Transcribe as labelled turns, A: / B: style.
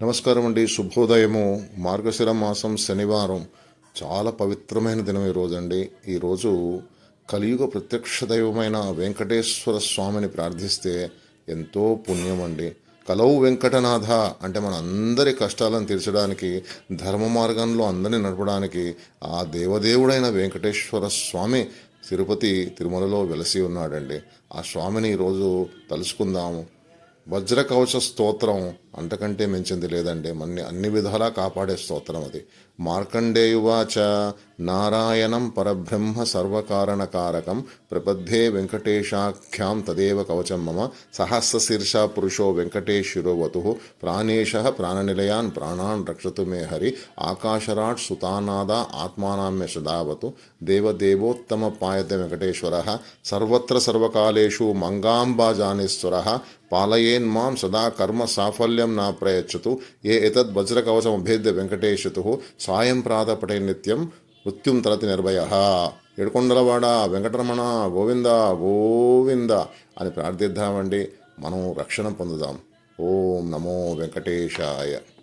A: నమస్కారం అండి. శుభోదయము. మార్గశిర మాసం శనివారం చాలా పవిత్రమైన దినం ఈరోజు అండి. ఈరోజు కలియుగ ప్రత్యక్ష దైవమైన వెంకటేశ్వర స్వామిని ప్రార్థిస్తే ఎంతో పుణ్యం అండి. కలవు వెంకటనాథ అంటే మన అందరి కష్టాలను తీర్చడానికి, ధర్మ మార్గంలో అందరినీ నడపడానికి ఆ దేవదేవుడైన వెంకటేశ్వర స్వామి తిరుపతి తిరుమలలో వెలసి ఉన్నాడండి. ఆ స్వామిని ఈరోజు తలుచుకుందాము. వజ్రకవచ స్తోత్రం అంతకంటే మించింది లేదండి. మన్ని అన్ని విధాలా కాపాడే స్తోత్రం అది. మార్కండేయువాచ నారాయణం పరబ్రహ్మ సర్వకారణకారకం ప్రపద్దే వెంకటేశాఖ్యాం తదేవ కవచం మమ సహస్రశీర్ష పురుషో వెంకటేశిరోవతు ప్రాణేశ ప్రాణనిలయాన్ ప్రాణాన్ రక్షతు మే హరి ఆకాశరాట్ సుతానాద ఆత్మానామ్య సదావతు దేవదేవోత్తమ పాయతే వెంకటేశ్వర సర్వత్ర సర్వకాలేషు మంగాంబాజానేశ్వర పాలయేన్మాం సదా కర్మ సాఫల్యం నా ప్రయచ్చతు ఏ ఎతద్ వజ్రకవచమభేద్య వెంకటేశతు సాయం ప్రాతపటే నిత్యం మృత్యుం తరతి నిర్భయ. ఏడుకొండలవాడ వెంకటరమణ గోవింద గోవింద అని ప్రార్థిద్దామండి. మనం రక్షణ పొందుదాం. ఓం నమో వెంకటేశాయ.